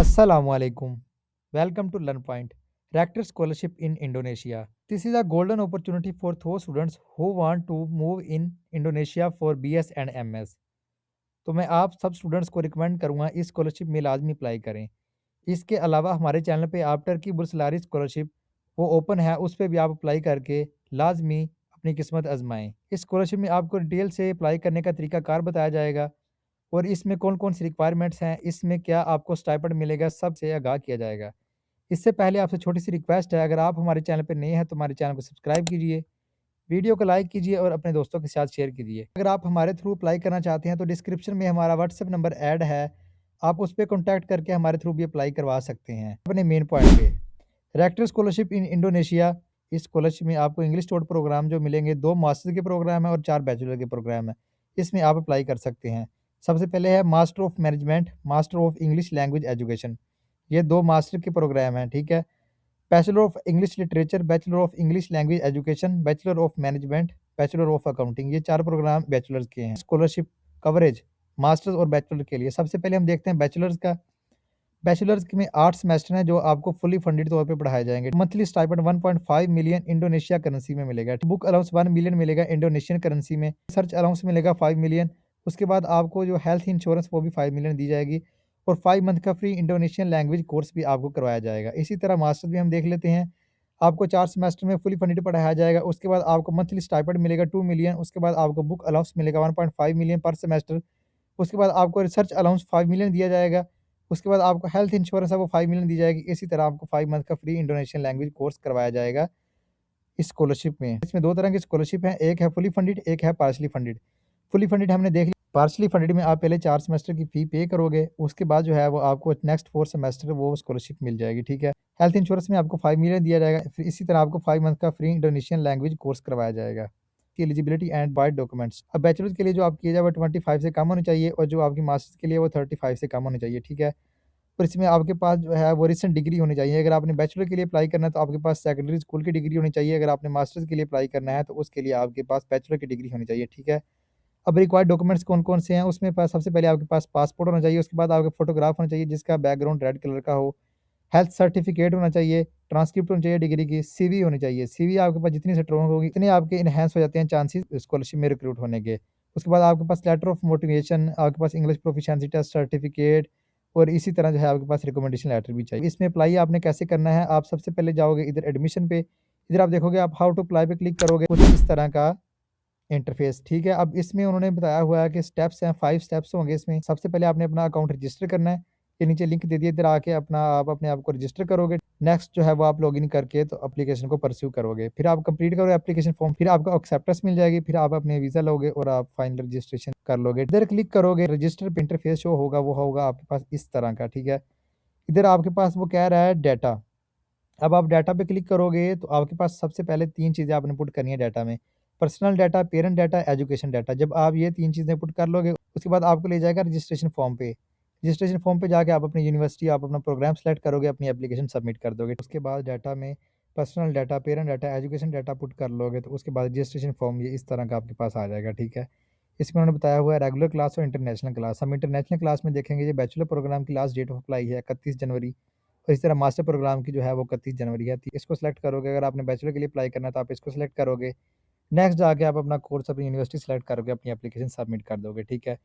Assalamualaikum. Welcome to LearnPoint, Rector Scholarship in Indonesia. This is a golden opportunity for those students who want to move in Indonesia for BS and MS. तो मैं आप सब students को recommend करूंगा इस scholarship में लाजमी apply करें। इसके अलावा हमारे चैनल पे आफ्टर की बुर्सलारी स्कॉलरशिप वो ओपन है, उस पे भी आप अप्लाई करके लाजमी अपनी किस्मत आजमाएं। इस स्कॉलरशिप में आपको डिटेल से अप्लाई करने का तरीकाकार बताया जाएगा और इसमें कौन-कौन सी रिक्वायरमेंट्स हैं, इसमें क्या आपको स्टाइपेंड मिलेगा, सबसे आगाह किया जाएगा। इससे पहले आपसे छोटी-सी रिक्वेस्ट है, अगर आप हमारे चैनल पे नए हैं, तो हमारे चैनल को सब्सक्राइब कीजिए, वीडियो को लाइक कीजिए और अपने दोस्तों के साथ शेयर कीजिए। अगर आप हमारे थ्रू अप्लाई करना चाहते हैं, तो डिस्क्रिप्शन में हमारा व्हाट्सएप नंबर ऐड है, आप उस पे कॉन्टैक्ट करके हमारे थ्रू भी अप्लाई करवा सकते हैं। अपने मेन पॉइंट पे, रेक्टर स्कॉलरशिप इन इंडोनेशिया, इस स्कॉलरशिप में आपको इंग्लिश टोट प्रोग्राम जो मिलेंगे, 2 मास्टर के प्रोग्राम हैं और 4 बैचलर के प्रोग्राम हैं। इसमें आप अप्लाई कर सकते हैं। सबसे पहले है master of management, master of English language education. ये 2 मास्टर के प्रोग्राम हैं, ठीक है? Bachelor of English literature, bachelor of English language education, bachelor of management, bachelor of accounting, ये 4 प्रोग्राम बैचलर्स के हैं। स्कॉलरशिप कवरेज मास्टर्स और बैचलर के लिए, सबसे पहले हम देखते हैं बैचलर्स का। बैचलर्स में 8 सेमेस्टर हैं जो आपको फुली फंडेड तौर पे पढ़ाए जाएँगे। Monthly stipend 1.5 million Indonesia currency में मिलेगा। बुक अलाउंस 1 मिलियन मिलेगा इंडोनेशियन करेंसी में। रिसर्च अलाउंस मिलेगा 5 मिलियन। उसके बाद आपको जो हेल्थ इंश्योरेंस वो भी 5 मिलियन दी जाएगी और 5 मंथ का फ्री इंडोनेशियन लैंग्वेज कोर्स भी आपको करवाया जाएगा। इसी तरह मास्टर्स भी हम देख लेते हैं। आपको 4 सेमेस्टर में फुली फंडेड पढ़ाया जाएगा। उसके बाद आपको मंथली स्टाइपेंड मिलेगा 2 मिलियन। उसके बाद आपको बुक अलाउंस मिलेगा 1.5 मिलियन पर सेमेस्टर। उसके बाद आपको रिसर्च अलाउंस 5 मिलियन दिया जाएगा। उसके बाद आपको हेल्थ इंश्योरेंस है वो 5 मिलियन दी जाएगी। इसी तरह आपको 5 मंथ का फ्री इंडोनेशियन लैंग्वेज कोर्स करवाया जाएगा इस स्कॉलरशिप में। इसमें 2 तरह की स्कॉलरशिप है, एक है फुली फंडेड, एक है पार्शियली फंडेड। फुली फंडेड हमने देख ली। पार्शियली फंडेड में आप पहले 4 सेमेस्टर की फ़ी पे करोगे, उसके बाद जो है वो आपको नेक्स्ट 4 सेमेस्टर वो स्कॉलरशिप मिल जाएगी, ठीक है? हेल्थ इंश्योरेंस में आपको 5 मिलियन दिया जाएगा। फिर इसी तरह आपको 5 मंथ का फ्री इंडोनेशियन लैंग्वेज कोर्स करवाया जाएगा। की एलिजिबिलिटी एंड बाय डॉक्यूमेंट्स। अब बैचलर के लिए जो आपकी एज है वो 25 से कम होनी चाहिए और जो आपकी मास्टर्स के लिए वो 35 से कम होनी चाहिए, ठीक है? और इसमें आपके पास जो है वो रिसेंट डिग्री होनी चाहिए। अगर आपने बैचलर के लिए अप्लाई करना है तो आपके पास सेकेंडरी स्कूल की डिग्री होनी चाहिए। अगर आपने मास्टर्स के लिए अप्लाई करना है तो उसके लिए आपके पास बैचलर की डिग्री होनी चाहिए, ठीक है? अब रिक्वायर्ड डॉक्यूमेंट्स कौन-कौन से हैं, उसमें प सबसे पहले आपके पास पासपोर्ट होना चाहिए, उसके बाद आपका फोटोग्राफ होना चाहिए जिसका बैकग्राउंड रेड कलर का हो, हेल्थ सर्टिफिकेट होना चाहिए, ट्रांसक्रिप्ट होनी चाहिए डिग्री की, सीवी होनी चाहिए। सीवी आपके पास जितनी स्ट्रॉन्ग होगी, इतने आपके एनहांस हो जाते हैं चांसेस स्कॉलरशिप में रिक्रूट होने के। उसके बाद आपके पास लेटर ऑफ मोटिवेशन, आपके पास इंग्लिश प्रोफिशिएंसी टेस्ट सर्टिफिकेट और इसी तरह जो है आपके पास रिकमेंडेशन लेटर भी चाहिए। इसमें अप्लाई आपने कैसे करना है, आप सबसे पहले जाओगे इधर एडमिशन पे, इधर आप देखोगे आप हाउ टू अप्लाई पे क्लिक करोगे, कुछ इस तरह का इंटरफेस, ठीक है? अब इसमें उन्होंने बताया हुआ है कि स्टेप्स हैं, 5 स्टेप्स होंगे इसमें। सबसे पहले आपने अपना अकाउंट रजिस्टर करना है। ये नीचे लिंक दे दिया, इधर आके आप अपने आप को रजिस्टर करोगे। नेक्स्ट जो है वो आप लॉगिन करके तो एप्लीकेशन को परस्यू करोगे। फिर आप कंप्लीट करोगे एप्लीकेशन फॉर्म, फिर आपको एक्सेप्टेंस मिल जाएगी, फिर आप अपने वीज़ा लोगे और आप फाइनल रजिस्ट्रेशन कर लोगे। इधर क्लिक करोगे, रजिस्टर पे इंटरफेस शो होगा, वो होगा आपके पास इस तरह का, ठीक है? इधर आपके पास वो कह रहा है डाटा। अब आप डाटा पे क्लिक करोगे तो आपके पास सबसे पहले 3 चीज़ें आपने पुट करनी है डाटा में। Personal data, parent data, education data. जब आप ये 3 चीज़ें पुट कर लोगे, उसके बाद आपको ले जाएगा रजिस्ट्रेशन फॉर्म पे। रजिस्ट्रेशन फॉर्म पे जाके आप अपनी यूनिवर्सिटी, आप अपना प्रोग्राम सेलेक्ट करोगे, अपनी एप्लीकेशन सबमिट कर दोगे। उसके बाद डाटा में personal data, parent data, education data put कर लोगे तो उसके बाद रजिस्ट्रेशन फॉर्म ये इस तरह का आपके पास आ जाएगा, ठीक है? इसमें उन्होंने बताया हुआ है रेगुलर क्लास और इंटरनेशनल क्लास। हम इंटरनेशनल क्लास में देखेंगे, ये बैचलर प्रोग्राम की लास्ट डेट ऑफ अप्लाई है 31 जनवरी। और इस तरह मास्टर प्रोग्राम की जो है वो 31 जनवरी है। तो इसको सेलेक्ट करोगे, अगर आपने बैचलर के लिए अप्लाई करना है तो आप इसको सेलेक्ट करोगे। नेक्स्ट जाके आप अपना कोर्स अपनी यूनिवर्सिटी सेलेक्ट करोगे, अपनी एप्लीकेशन सबमिट कर दोगे, ठीक है?